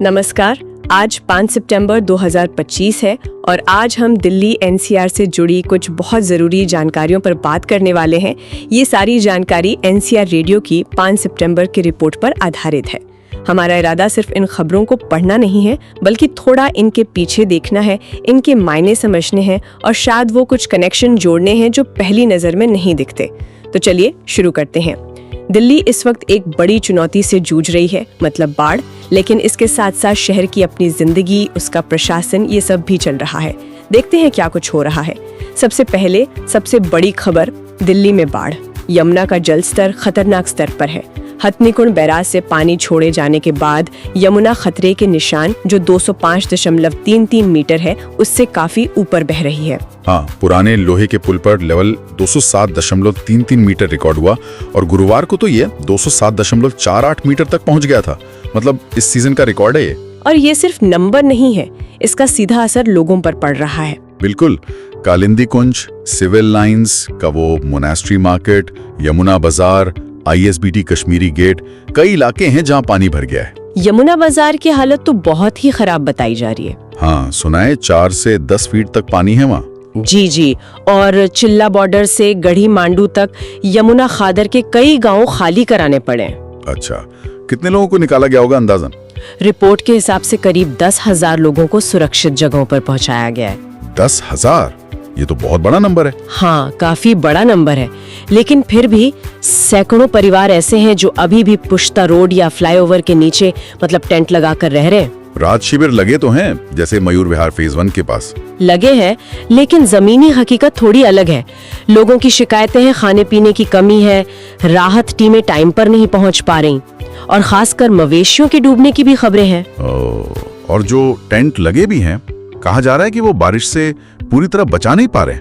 नमस्कार। आज 5 सितंबर 2025 है और आज हम दिल्ली एनसीआर से जुड़ी कुछ बहुत ज़रूरी जानकारियों पर बात करने वाले हैं। ये सारी जानकारी एनसीआर रेडियो की 5 सितंबर की रिपोर्ट पर आधारित है। हमारा इरादा सिर्फ इन खबरों को पढ़ना नहीं है, बल्कि थोड़ा इनके पीछे देखना है, इनके मायने समझने हैं और शायद वो कुछ कनेक्शन जोड़ने हैं जो पहली नज़र में नहीं दिखते। तो चलिए शुरू करते हैं। दिल्ली इस वक्त एक बड़ी चुनौती से जूझ रही है, मतलब बाढ़, लेकिन इसके साथ साथ शहर की अपनी जिंदगी, उसका प्रशासन, ये सब भी चल रहा है। देखते हैं क्या कुछ हो रहा है। सबसे पहले सबसे बड़ी खबर, दिल्ली में बाढ़। यमुना का जल स्तर खतरनाक स्तर पर है। हथनीकुंड बैराज से पानी छोड़े जाने के बाद यमुना खतरे के निशान जो 205.33 मीटर है, उससे काफी ऊपर बह रही है। हाँ, पुराने लोहे के पुल पर लेवल 207.33 मीटर रिकॉर्ड हुआ और गुरुवार को तो ये 207.48 मीटर तक पहुंच गया था। मतलब इस सीजन का रिकॉर्ड है ये। और ये सिर्फ नंबर नहीं है, इसका सीधा असर लोगों पर पड़ रहा है। बिल्कुल। कालिंदी कुंज, सिविल लाइंस का वो मोनास्ट्री मार्केट, यमुना बाजार, ISBT कश्मीरी गेट, कई इलाके हैं जहां पानी भर गया है। यमुना बाजार की हालत तो बहुत ही खराब बताई जा रही है। हाँ, सुना है 4 से 10 फीट तक पानी है वहाँ। जी, और चिल्ला बॉर्डर से गढ़ी मांडू तक यमुना खादर के कई गांव खाली कराने पड़े। अच्छा, कितने लोगों को निकाला गया होगा अंदाजन? रिपोर्ट के हिसाब से करीब 10,000 लोगों को सुरक्षित जगहों पर पहुंचाया गया है। 10,000? ये तो बहुत बड़ा नंबर है। हाँ, काफी बड़ा नंबर है, लेकिन फिर भी सैकड़ों परिवार ऐसे हैं जो अभी भी पुश्ता रोड या फ्लाईओवर के नीचे मतलब टेंट लगा कर रह रहे हैं। राहत शिविर लगे तो हैं, जैसे मयूर विहार फेज 1 के पास लगे हैं, लेकिन जमीनी हकीकत थोड़ी अलग है। लोगों की शिकायतें हैं, खाने पीने की कमी है, राहत टीमें टाइम पर नहीं पहुंच पा रही और खासकर मवेशियों के डूबने की भी खबरें हैं। और जो टेंट लगे भी हैं, कहा जा रहा है कि वो बारिश से पूरी तरह बचा नहीं पा रहे।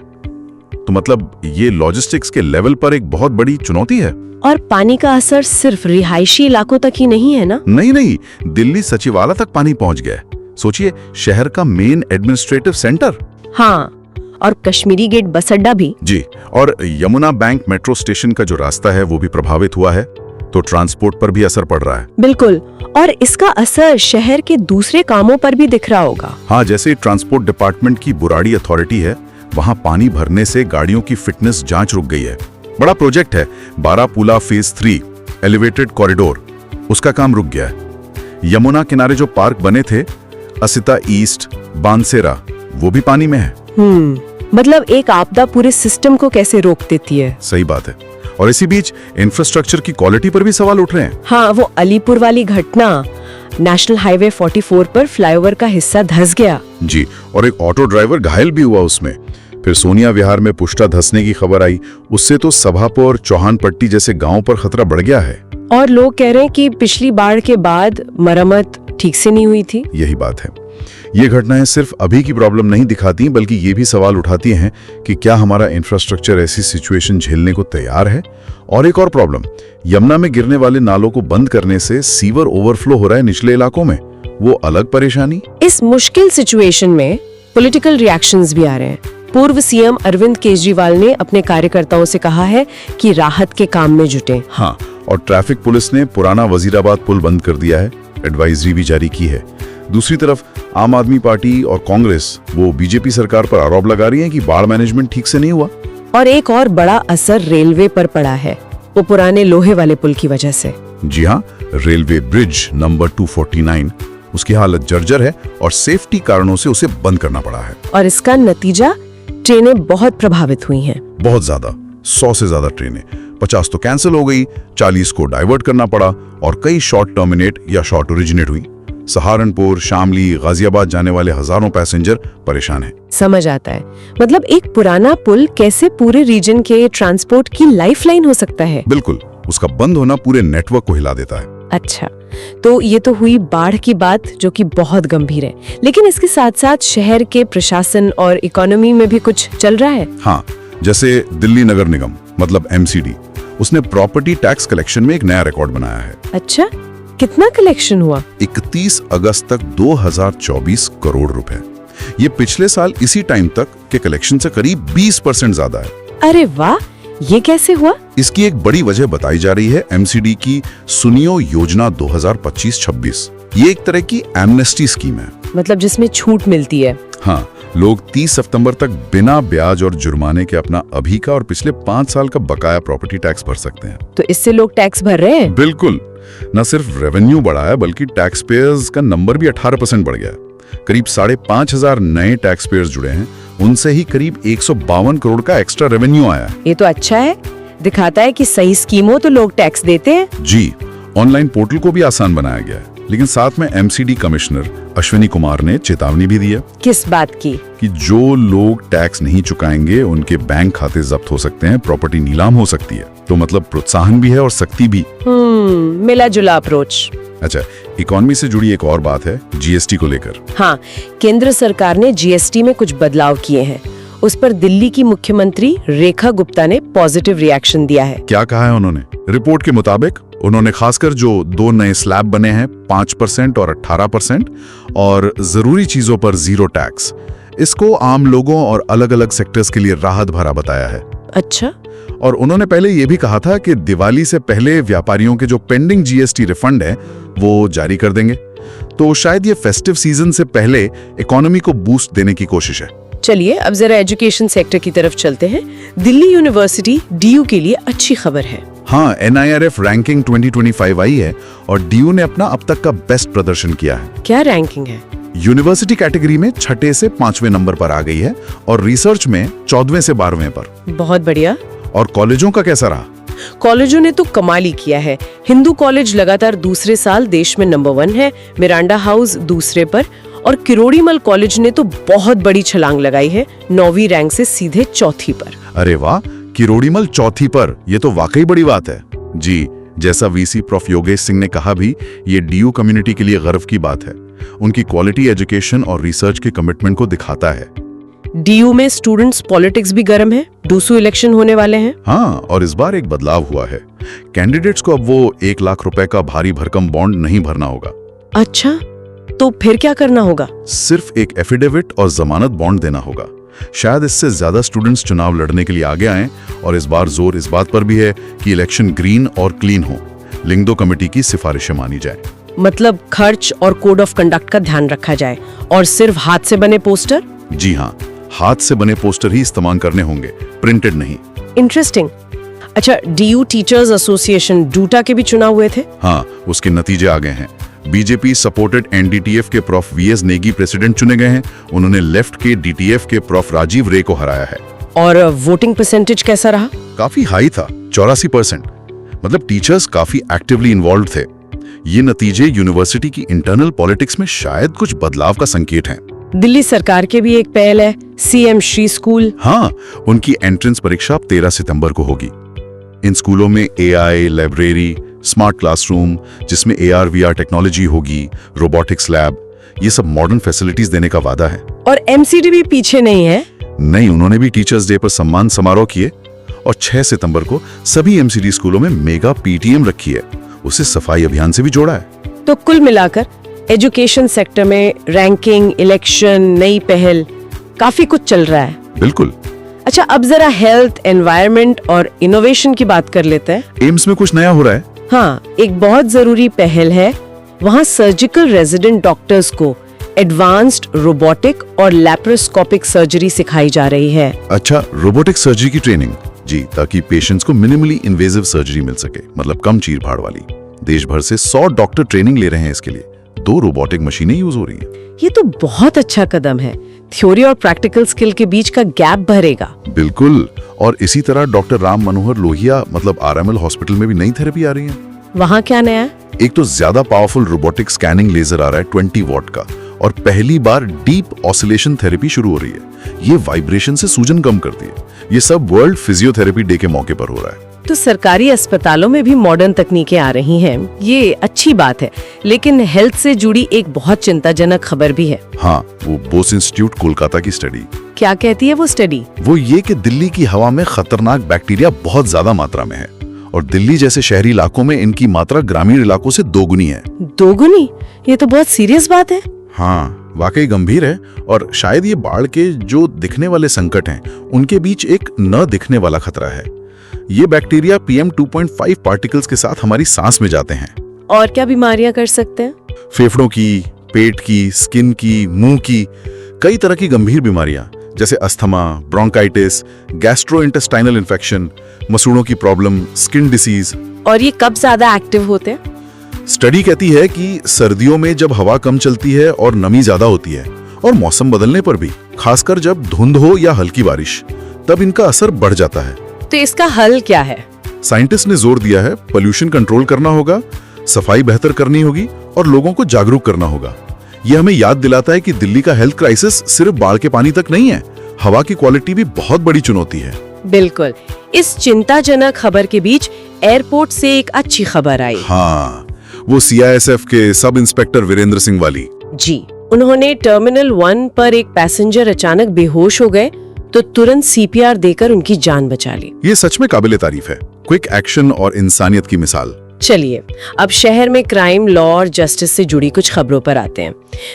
तो मतलब ये लॉजिस्टिक्स के लेवल पर एक बहुत बड़ी चुनौती है। और पानी का असर सिर्फ रिहायशी इलाकों तक ही नहीं है ना? नहीं, दिल्ली सचिवालय तक पानी पहुंच गया है। सोचिए, शहर का मेन एडमिनिस्ट्रेटिव सेंटर। हाँ, और कश्मीरी गेट बस अड्डा भी। जी, और यमुना बैंक मेट्रो स्टेशन का जो रास्ता है वो भी प्रभावित हुआ है, तो ट्रांसपोर्ट पर भी असर पड़ रहा है। बिल्कुल, और इसका असर शहर के दूसरे कामों पर भी दिख रहा होगा। हाँ, जैसे ट्रांसपोर्ट डिपार्टमेंट की बुराड़ी अथॉरिटी है, वहाँ पानी भरने से गाड़ियों की फिटनेस जांच रुक गई है। बड़ा प्रोजेक्ट है, बारापुला फेज 3 एलिवेटेड कॉरिडोर, उसका काम रुक गया है। यमुना किनारे जो पार्क बने थे, असिता ईस्ट, बानसेरा, वो भी पानी में है। मतलब एक आपदा पूरे सिस्टम को कैसे रोक देती है। सही बात है। और इसी बीच इंफ्रास्ट्रक्चर की क्वालिटी पर भी सवाल उठ रहे हैं। हाँ, वो अलीपुर वाली घटना, नेशनल हाईवे 44 पर फ्लाईओवर का हिस्सा धंस गया। जी, और एक ऑटो ड्राइवर घायल भी हुआ उसमें। फिर सोनिया विहार में पुष्टा धंसने की खबर आई, उससे तो सभापुर, चौहान पट्टी जैसे गांवों पर खतरा बढ़ गया है। और लोग कह रहे हैं कि पिछली बाढ़ के बाद मरम्मत ठीक से नहीं हुई थी। यही बात है। ये घटनाएं सिर्फ अभी की प्रॉब्लम नहीं दिखाती, बल्कि ये भी सवाल उठाती हैं कि क्या हमारा इंफ्रास्ट्रक्चर ऐसी सिचुएशन झेलने को तैयार है। और एक और प्रॉब्लम, यमुना में गिरने वाले नालों को बंद करने से सीवर ओवरफ्लो हो रहा है निचले इलाकों में, वो अलग परेशानी। इस मुश्किल सिचुएशन में पॉलिटिकल रिएक्शंस भी आ रहे हैं। पूर्व सीएम अरविंद केजरीवाल ने अपने कार्यकर्ताओं से कहा है कि राहत के काम में जुटें। हाँ, और ट्रैफिक पुलिस ने पुराना वजीराबाद पुल बंद कर दिया है, एडवाइजरी भी जारी की है। दूसरी तरफ आम आदमी पार्टी और कांग्रेस वो बीजेपी सरकार पर आरोप लगा रही है कि बाढ़ मैनेजमेंट ठीक से नहीं हुआ। और एक और बड़ा असर रेलवे पर पड़ा है, वो पुराने लोहे वाले पुल की वजह से। जी हाँ, रेलवे ब्रिज नंबर 249, उसकी हालत जर्जर है और सेफ्टी कारणों से उसे बंद करना पड़ा है। और इसका नतीजा, ट्रेनें बहुत प्रभावित हुई हैं। बहुत ज्यादा, 100 से ज्यादा ट्रेनें, 50 तो कैंसिल हो गई, 40 को डाइवर्ट करना पड़ा और कई शॉर्ट टर्मिनेट या शॉर्ट ओरिजिनेट हुई। सहारनपुर, शामली, गाजियाबाद जाने वाले हजारों पैसेंजर परेशान हैं। समझ आता है, मतलब एक पुराना पुल कैसे पूरे रीजन के ट्रांसपोर्ट की लाइफलाइन हो सकता है। बिल्कुल, उसका बंद होना पूरे नेटवर्क को हिला देता है। अच्छा, तो ये तो हुई बाढ़ की बात, जो कि बहुत गंभीर है, लेकिन इसके साथ साथ शहर के प्रशासन और इकोनॉमी में भी कुछ चल रहा है। हाँ, जैसे दिल्ली नगर निगम मतलब MCD, उसने प्रॉपर्टी टैक्स कलेक्शन में एक नया रिकॉर्ड बनाया है। अच्छा, कितना कलेक्शन हुआ? 31 अगस्त तक 2024 करोड़ रुपए। ये पिछले साल इसी टाइम तक के कलेक्शन से करीब 20% ज्यादा है। अरे वाह, ये कैसे हुआ? इसकी एक बड़ी वजह बताई जा रही है MCD की सुनियो योजना 2025-26। ये एक तरह की एमनेस्टी स्कीम है। मतलब जिसमें छूट मिलती है। हाँ, लोग 30 सितंबर तक बिना ब्याज और जुर्माने के अपना अभी का और पिछले 5 साल का बकाया प्रॉपर्टी टैक्स भर सकते हैं। तो इससे लोग टैक्स भर रहे हैं? बिल्कुल, न सिर्फ रेवेन्यू बढ़ा है बल्कि टैक्स पेयर्स का नंबर भी 18% बढ़ गया है। करीब 5,500 नए टैक्स पेयर्स जुड़े हैं, उनसे ही करीब 152 करोड़ का एक्स्ट्रा रेवेन्यू आया है। ये तो अच्छा है, दिखाता है कि सही स्कीम हो तो लोग टैक्स देते हैं। जी, ऑनलाइन पोर्टल को भी आसान बनाया गया है, लेकिन साथ में एमसीडी कमिश्नर अश्विनी कुमार ने चेतावनी भी दी है। किस बात की? कि जो लोग टैक्स नहीं चुकाएंगे उनके बैंक खाते जब्त हो सकते हैं, प्रॉपर्टी नीलाम हो सकती है। तो मतलब प्रोत्साहन भी है और सख्ती भी। मिला जुला अप्रोच। अच्छा, इकोनॉमी से जुड़ी एक और बात है, जीएसटी को लेकर। हाँ, केंद्र सरकार ने जीएसटी में कुछ बदलाव किए हैं। उस पर दिल्ली की मुख्यमंत्री रेखा गुप्ता ने पॉजिटिव रिएक्शन दिया है। क्या कहा है उन्होंने? रिपोर्ट के मुताबिक उन्होंने खासकर जो 2 नए स्लैब बने हैं, 5% और 18%, और जरूरी चीजों पर 0 टैक्स, इसको आम लोगों और अलग-अलग सेक्टर्स के लिए राहत भरा बताया है। अच्छा। और उन्होंने पहले ये भी कहा था कि दिवाली से पहले व्यापारियों के जो पेंडिंग जीएसटी रिफंड है वो जारी कर देंगे। तो शायद ये फेस्टिव सीजन से पहले इकोनॉमी को बूस्ट देने की कोशिश है। चलिए अब जरा एजुकेशन सेक्टर की तरफ चलते हैं। दिल्ली यूनिवर्सिटी डीयू के लिए अच्छी खबर है। हाँ, NIRF रैंकिंग 2025 आई है और डीयू ने अपना अब तक का बेस्ट प्रदर्शन किया है। क्या रैंकिंग है? यूनिवर्सिटी कैटेगरी में 6 से 5वें नंबर पर आ गई है और रिसर्च में 14वें से 12वें पर। बहुत बढ़िया। और कॉलेजों का कैसा रहा? कॉलेजों ने तो कमाल ही किया है। हिंदू कॉलेज लगातार दूसरे साल देश में नंबर 1 है, मिरांडा हाउस दूसरे पर, और किरोड़ीमल कॉलेज ने तो बहुत बड़ी छलांग लगाई है, 9वीं रैंक से सीधे 4थी पर। अरे वाह, किरोड़ीमल 4थी पर, ये तो वाकई बड़ी बात है। जी, जैसा वीसी प्रोफ योगेश सिंह ने कहा भी, ये डीयू कम्युनिटी के लिए गर्व की बात है। उनकी क्वालिटी एजुकेशन और रिसर्च के कमिटमेंट को दिखाता है। डीयू में स्टूडेंट्स पॉलिटिक्स भी गर्म है, डूसू इलेक्शन होने वाले हैं। हाँ, और इस बार एक बदलाव हुआ है। कैंडिडेट्स को अब वो 1 लाख रुपए का भारी भरकम बॉन्ड नहीं भरना होगा। अच्छा, तो फिर क्या करना होगा? सिर्फ एक एफिडेविट और जमानत बॉन्ड देना होगा। शायद इससे ज्यादा स्टूडेंट्स चुनाव लड़ने के लिए आगे आएं, और इस बार जोर इस बात पर भी है कि इलेक्शन ग्रीन और क्लीन हो। लिंगदो कमेटी की सिफारिशें मानी जाए। मतलब खर्च और कोड ऑफ कंडक्ट का ध्यान रखा जाए, और सिर्फ हाथ से बने पोस्टर? जी हाँ, हाथ से बने पोस्टर ही इस्तेमाल करने होंगे, प्रिंटेड नहीं। इंटरेस्टिंग। अच्छा, डीयू टीचर्स एसोसिएशन डूटा के भी चुनाव हुए थे? हाँ, उसके नतीजे आ गए हैं। बीजेपी सपोर्टेड एनडीटीएफ के प्रोफ वीएस नेगी प्रेसिडेंट चुने गए हैं। उन्होंने लेफ्ट के डीटीएफ के प्रोफ राजीव रे को हराया है। और वोटिंग परसेंटेज कैसा रहा? काफी हाई था, 84%। मतलब टीचर्स काफी एक्टिवली इन्वॉल्व थे। ये नतीजे यूनिवर्सिटी की इंटरनल पॉलिटिक्स में शायद कुछ बदलाव का संकेत हैं। दिल्ली सरकार के भी एक पहल है, सीएम श्री स्कूल। हाँ, उनकी एंट्रेंस परीक्षा 13 सितंबर को होगी। इन स्कूलों में एआई लाइब्रेरी, स्मार्ट क्लासरूम जिसमें AR/VR टेक्नोलॉजी होगी, रोबोटिक्स लैब, ये सब मॉडर्न फैसिलिटीज देने का वादा है। और एमसीडी भी पीछे नहीं है। नहीं, उन्होंने भी टीचर्स डे पर सम्मान समारोह किए, और 6 सितंबर को सभी एमसीडी स्कूलों में मेगा PTM रखी है। उसे सफाई अभियान से भी जोड़ा है। तो कुल मिलाकर एजुकेशन सेक्टर में रैंकिंग, इलेक्शन, नई पहल, काफी कुछ चल रहा है। बिल्कुल। अच्छा, अब जरा हेल्थ, एनवायरनमेंट और इनोवेशन की बात कर लेते हैं। एम्स में कुछ नया हो रहा है। हाँ, एक बहुत जरूरी पहल है। वहाँ सर्जिकल रेजिडेंट डॉक्टर्स को एडवांस्ड रोबोटिक और लैप्रोस्कोपिक सर्जरी सिखाई जा रही है। अच्छा, रोबोटिक सर्जरी की ट्रेनिंग? जी, ताकि पेशेंट्स को मिनिमली इन्वेजिव सर्जरी मिल सके, मतलब कम चीर फाड़ वाली। देश भर से 100 डॉक्टर ट्रेनिंग ले रहे हैं इसके लिए। 2 रोबोटिक मशीनें यूज हो रही हैं। ये तो बहुत अच्छा कदम है। थ्योरी और प्रैक्टिकल स्किल के बीच का गैप भरेगा। बिल्कुल। और इसी तरह डॉक्टर राम मनोहर लोहिया मतलब RML हॉस्पिटल में भी नई थेरेपी आ रही है। वहाँ क्या नया है? एक तो ज्यादा पावरफुल रोबोटिक स्कैनिंग लेजर आ रहा है 20 वॉट का, और पहली बार डीप ऑसिलेशन थेरेपी शुरू हो रही है। ये वाइब्रेशन से सूजन कम करती है। ये सब वर्ल्ड फिजियोथेरेपी डे के मौके पर हो रहा है। तो सरकारी अस्पतालों में भी मॉडर्न तकनीकें आ रही हैं, ये अच्छी बात है। लेकिन हेल्थ से जुड़ी एक बहुत चिंताजनक खबर भी है। हाँ, वो बोस इंस्टीट्यूट कोलकाता की स्टडी। क्या कहती है वो स्टडी? वो ये कि दिल्ली की हवा में खतरनाक बैक्टीरिया बहुत ज्यादा मात्रा में है, और दिल्ली जैसे शहरी इलाकों में इनकी मात्रा ग्रामीण इलाकों से 2 गुनी है। 2 गुनी? ये तो बहुत सीरियस बात है। हाँ, वाकई गंभीर है। और शायद ये बाढ़ के जो दिखने वाले संकट हैं, उनके बीच एक न दिखने वाला खतरा है। ये बैक्टीरिया PM 2.5 पार्टिकल्स के साथ हमारी सांस में जाते हैं। और क्या बीमारियां कर सकते हैं? फेफड़ों की, पेट की, स्किन की, मुंह की, कई तरह की गंभीर बीमारियां जैसे अस्थमा, ब्रोंकाइटिस, गैस्ट्रोइंटेस्टाइनल इन्फेक्शन, मसूड़ों की प्रॉब्लम, स्किन डिसीज। और ये कब ज्यादा एक्टिव होते हैं? स्टडी कहती है कि सर्दियों में जब हवा कम चलती है और नमी ज्यादा होती है, और मौसम बदलने पर भी, खासकर जब धुंध हो या हल्की बारिश, तब इनका असर बढ़ जाता है। तो इसका हल क्या है? साइंटिस्ट ने जोर दिया है पोल्यूशन कंट्रोल करना होगा, सफाई बेहतर करनी होगी और लोगों को जागरूक करना होगा। यह हमें याद दिलाता है कि दिल्ली का हेल्थ क्राइसिस सिर्फ बाढ़ के पानी तक नहीं है, हवा की क्वालिटी भी बहुत बड़ी चुनौती है। बिल्कुल। इस चिंताजनक खबर के बीच एयरपोर्ट से एक अच्छी खबर आई। हाँ, वो CISF के सब इंस्पेक्टर वीरेंद्र सिंह वाली। जी, उन्होंने टर्मिनल 1 पर एक पैसेंजर अचानक बेहोश हो गए तो तुरंत CPR देकर उनकी जान बचा ली। ये सच में काबिले तारीफ है, क्विक एक्शन और इंसानियत की मिसाल। चलिए, अब शहर में क्राइम, लॉ और जस्टिस से जुड़ी कुछ खबरों पर आते हैं।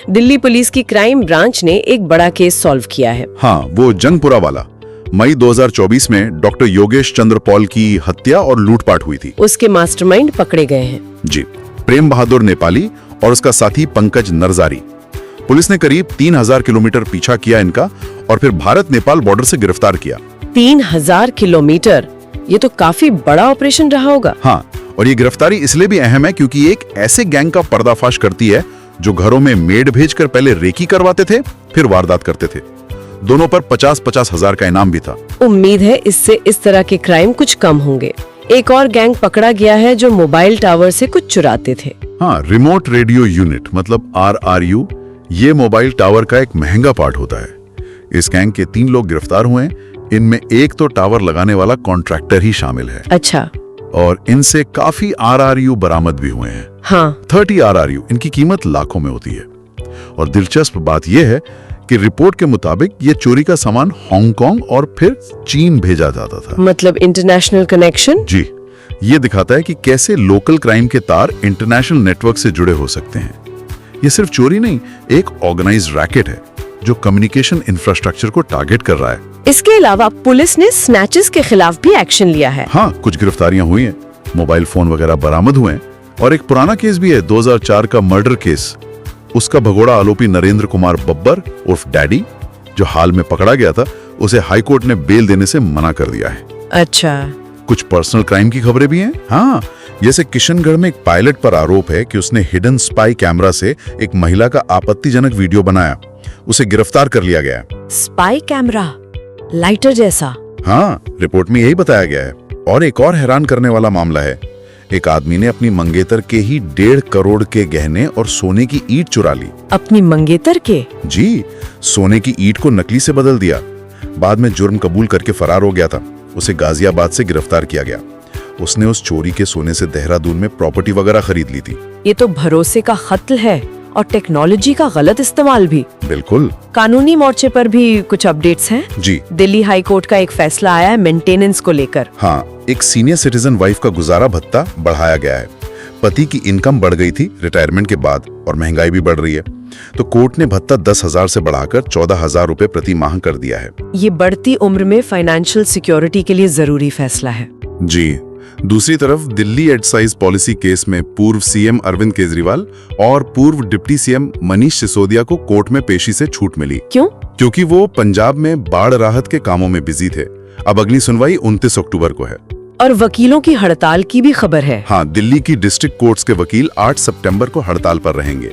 दिल्ली पुलिस की क्राइम ब्रांच ने एक बड़ा केस सॉल्व किया है। हाँ, वो जंगपुरा वाला। मई 2024 में डॉक्टर योगेश चंद्र पॉल की हत्या और लूटपाट हुई थी। उसके मास्टरमाइंड पकड़े गए हैं। जी, प्रेम बहादुर नेपाली और उसका साथी पंकज नरजारी। पुलिस ने करीब 3000 किलोमीटर पीछा किया इनका और फिर भारत नेपाल बॉर्डर से गिरफ्तार किया। 3000 किलोमीटर, ये तो काफी बड़ा ऑपरेशन रहा होगा। हाँ, और ये गिरफ्तारी इसलिए भी अहम है क्योंकि एक ऐसे गैंग का पर्दाफाश करती है जो घरों में मेड भेजकर पहले रेकी करवाते थे, फिर वारदात करते थे। दोनों पर 50-50 हजार का इनाम भी था। उम्मीद है इससे इस तरह के क्राइम कुछ कम होंगे। एक और गैंग पकड़ा गया है जो मोबाइल टावर से कुछ चुराते थे। हाँ, रिमोट रेडियो यूनिट मतलब RRU, ये मोबाइल टावर का एक महंगा पार्ट होता है। इस गैंग के 3 लोग गिरफ्तार हुए हैं। इनमें एक तो टावर लगाने वाला कॉन्ट्रैक्टर ही शामिल है। अच्छा। और इनसे काफी RRU बरामद भी हुए हैं। हाँ। 30 RRU, इनकी कीमत लाखों में होती है। और दिलचस्प बात यह है कि रिपोर्ट के मुताबिक ये चोरी का सामान हांगकांग और फिर चीन भेजा जाता था। मतलब इंटरनेशनल कनेक्शन? जी, ये दिखाता है कि कैसे लोकल क्राइम के तार इंटरनेशनल नेटवर्क से जुड़े हो सकते हैं। ये सिर्फ चोरी नहीं, एक ऑर्गेनाइज्ड रैकेट है जो कम्युनिकेशन इंफ्रास्ट्रक्चर को टारगेट कर रहा है। इसके अलावा पुलिस ने स्नैचेस के खिलाफ भी एक्शन लिया है। हाँ, कुछ गिरफ्तारियां हुई हैं, मोबाइल फोन वगैरह बरामद हुए हैं और एक पुराना केस भी है, 2004 का मर्डर केस। उसका भगोड़ा आरोपी नरेंद्र कुमार बब्बर उर्फ डैडी, जो हाल में पकड़ा गया था, उसे हाईकोर्ट ने बेल देने से मना कर दिया है। अच्छा। कुछ पर्सनल क्राइम की खबरें भी हैं। हाँ, जैसे किशनगढ़ में एक पायलट पर आरोप है कि उसने हिडन स्पाई कैमरा से एक महिला का आपत्तिजनक वीडियो बनाया। उसे गिरफ्तार कर लिया गया है। स्पाई कैमरा, लाइटर जैसा? हाँ, रिपोर्ट में यही बताया गया है। और एक और हैरान करने वाला मामला है। एक आदमी ने अपनी मंगेतर के ही 1.5 करोड़ के गहने और सोने की ईंट चुरा ली। अपनी मंगेतर के? जी, सोने की ईंट को नकली से बदल दिया। बाद में जुर्म कबूल करके फरार हो गया था। उसे गाजियाबाद से गिरफ्तार किया गया। उसने उस चोरी के सोने से देहरादून में प्रॉपर्टी वगैरह खरीद ली थी। ये तो भरोसे का कत्ल है और टेक्नोलॉजी का गलत इस्तेमाल भी। बिल्कुल। कानूनी मोर्चे पर भी कुछ अपडेट्स हैं? जी, दिल्ली हाई कोर्ट का एक फैसला आया है मेंटेनेंस को लेकर। हाँ, एक सीनियर सिटीजन वाइफ का गुजारा भत्ता बढ़ाया गया है। पति की इनकम बढ़ गई थी रिटायरमेंट के बाद और महंगाई भी बढ़ रही है, तो कोर्ट ने भत्ता 10,000 से बढ़ाकर 14,000 रुपए प्रति माह कर दिया है। ये बढ़ती उम्र में फाइनेंशियल सिक्योरिटी के लिए जरूरी फैसला है। जी, दूसरी तरफ दिल्ली एक्साइज पॉलिसी केस में पूर्व CM अरविंद केजरीवाल और पूर्व डिप्टी CM मनीष सिसोदिया को कोर्ट में पेशी से छूट मिली। क्यों? क्योंकि वो पंजाब में बाढ़ राहत के कामों में बिजी थे। अब अगली सुनवाई 29 अक्टूबर को है। और वकीलों की हड़ताल की भी खबर है। हाँ, दिल्ली की डिस्ट्रिक्ट कोर्ट्स के वकील 8 सितंबर को हड़ताल पर रहेंगे।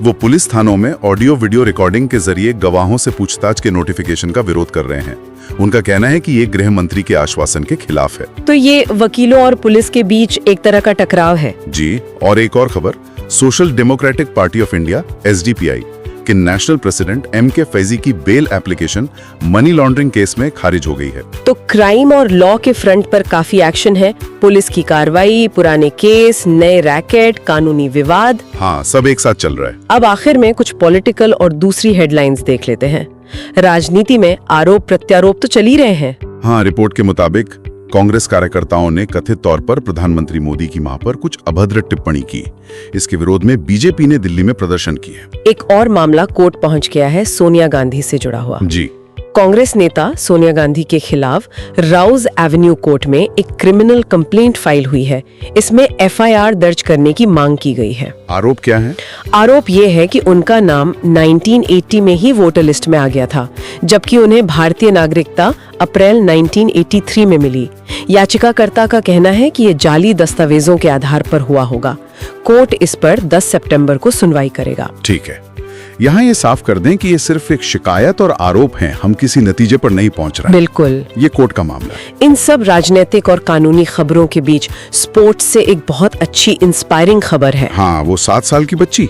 वो पुलिस थानों में ऑडियो वीडियो रिकॉर्डिंग के जरिए गवाहों से पूछताछ के नोटिफिकेशन का विरोध कर रहे हैं। उनका कहना है कि ये गृह मंत्री के आश्वासन के खिलाफ है। तो ये वकीलों और पुलिस के बीच एक तरह का टकराव है। जी, और एक और खबर, social democratic party of India SDPI के नेशनल प्रेसिडेंट MK फैजी की bail application money laundering case में खारिज हो गई है। तो क्राइम और लॉ के फ्रंट पर काफी एक्शन है। पुलिस की कार्रवाई, पुराने केस, नए रैकेट, कानूनी विवाद। हाँ, सब एक साथ चल रहा है। अब आखिर में कुछ पॉलिटिकल और दूसरी हेडलाइंस देख लेते हैं। राजनीति में आरोप प्रत्यारोप तो चल ही रहे हैं। हाँ, रिपोर्ट के मुताबिक कांग्रेस कार्यकर्ताओं ने कथित तौर पर प्रधानमंत्री मोदी की मां पर कुछ अभद्र टिप्पणी की। इसके विरोध में बीजेपी ने दिल्ली में प्रदर्शन किए। एक और मामला कोर्ट पहुंच गया है, सोनिया गांधी से जुड़ा हुआ। जी, कांग्रेस नेता सोनिया गांधी के खिलाफ राउज एवेन्यू कोर्ट में एक क्रिमिनल कंप्लेंट फाइल हुई है। इसमें एफआईआर दर्ज करने की मांग की गई है। आरोप क्या है? आरोप ये है कि उनका नाम 1980 में ही वोटर लिस्ट में आ गया था, जबकि उन्हें भारतीय नागरिकता अप्रैल 1983 में मिली। याचिकाकर्ता का कहना है कि ये जाली दस्तावेजों के आधार पर हुआ होगा। कोर्ट इस पर 10 सितंबर को सुनवाई करेगा। ठीक है, यहाँ ये साफ कर दें कि ये सिर्फ एक शिकायत और आरोप हैं, हम किसी नतीजे पर नहीं पहुंच रहे। बिल्कुल, ये कोर्ट का मामला है। इन सब राजनीतिक और कानूनी खबरों के बीच स्पोर्ट्स से एक बहुत अच्छी इंस्पायरिंग खबर है। हाँ, वो 7 साल की बच्ची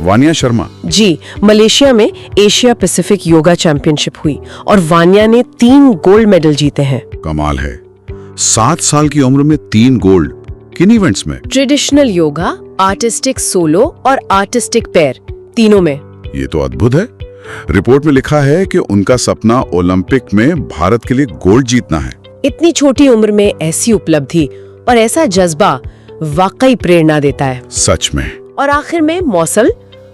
वानिया शर्मा। जी, मलेशिया में एशिया पैसिफिक योगा चैंपियनशिप हुई और वानिया ने 3 गोल्ड मेडल जीते हैं। कमाल है, 7 साल की उम्र में 3 गोल्ड। किन इवेंट्स में? ट्रेडिशनल योगा, आर्टिस्टिक सोलो और आर्टिस्टिक पेयर, तीनों में। ये तो अद्भुत है। रिपोर्ट में लिखा है कि उनका सपना ओलंपिक में भारत के लिए गोल्ड जीतना है। इतनी छोटी उम्र में ऐसी उपलब्धि और ऐसा जज्बा वाकई प्रेरणा देता है। सच में। और आखिर में मौसम।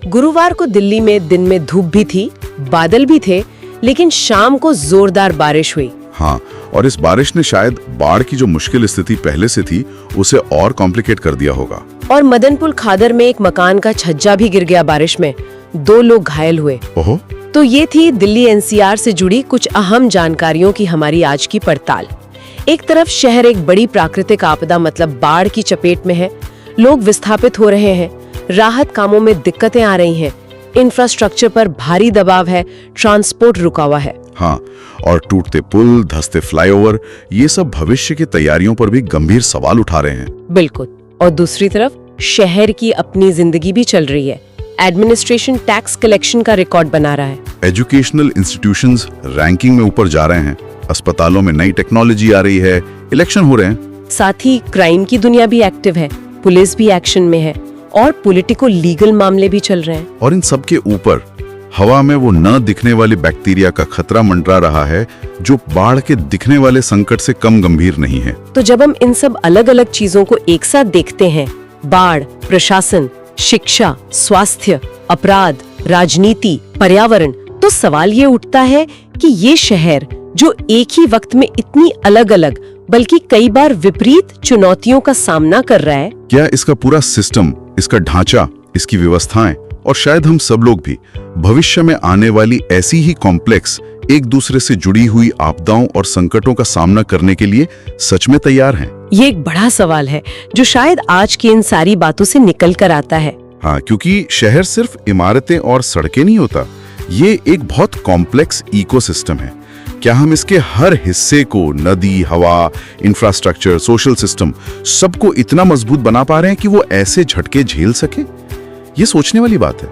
गुरुवार को दिल्ली में दिन में धूप भी थी, बादल भी थे, लेकिन शाम को जोरदार बारिश हुई। हाँ, और इस बारिश ने शायद बाढ़ की जो मुश्किल स्थिति पहले से थी उसे और कॉम्प्लिकेट कर दिया होगा। और मदनपुर खादर में एक मकान का छज्जा भी गिर गया बारिश में, 2 लोग घायल हुए। ओहो। तो ये थी दिल्ली एनसीआर से जुड़ी कुछ अहम जानकारियों की हमारी आज की पड़ताल। एक तरफ शहर एक बड़ी प्राकृतिक आपदा मतलब बाढ़ की चपेट में है, लोग विस्थापित हो रहे हैं, राहत कामों में दिक्कतें आ रही हैं, इंफ्रास्ट्रक्चर पर भारी दबाव है, ट्रांसपोर्ट रुका हुआ है। हाँ, और टूटते पुल, धंसते फ्लाईओवर, ये सब भविष्य की तैयारियों पर भी गंभीर सवाल उठा रहे हैं। बिल्कुल। और दूसरी तरफ शहर की अपनी जिंदगी भी चल रही है। एडमिनिस्ट्रेशन टैक्स कलेक्शन का रिकॉर्ड बना रहा है। एजुकेशनल इंस्टीट्यूशंस रैंकिंग में ऊपर जा रहे हैं, अस्पतालों में नई टेक्नोलॉजी आ रही है, इलेक्शन हो रहे हैं। साथ ही क्राइम की दुनिया भी एक्टिव है, पुलिस भी एक्शन में है और पॉलिटिको लीगल मामले भी चल रहे हैं। और इन सब के ऊपर हवा में वो न दिखने वाली बैक्टीरिया का खतरा मंडरा रहा है जो बाढ़ के दिखने वाले संकट से कम गंभीर नहीं है। तो जब हम इन सब अलग अलग चीजों को एक साथ देखते हैं, बाढ़, प्रशासन, शिक्षा, स्वास्थ्य, अपराध, राजनीति, पर्यावरण, तो सवाल ये उठता है कि ये शहर जो एक ही वक्त में इतनी अलग अलग बल्कि कई बार विपरीत चुनौतियों का सामना कर रहा है, क्या इसका पूरा सिस्टम, इसका ढांचा, इसकी व्यवस्थाएं और शायद हम सब लोग भी भविष्य में आने वाली ऐसी ही कॉम्प्लेक्स, एक दूसरे से जुड़ी हुई आपदाओं और संकटों का सामना करने के लिए सच में तैयार हैं? ये एक बड़ा सवाल है जो शायद आज की इन सारी बातों से निकल कर आता है। हाँ, क्योंकि शहर सिर्फ इमारतें और सड़कें नहीं होता, ये एक बहुत कॉम्प्लेक्स इकोसिस्टम है। क्या हम इसके हर हिस्से को, नदी, हवा, इंफ्रास्ट्रक्चर, सोशल सिस्टम, सबको इतना मजबूत बना पा रहे हैं कि वो ऐसे झटके झेल सके? ये सोचने वाली बात है।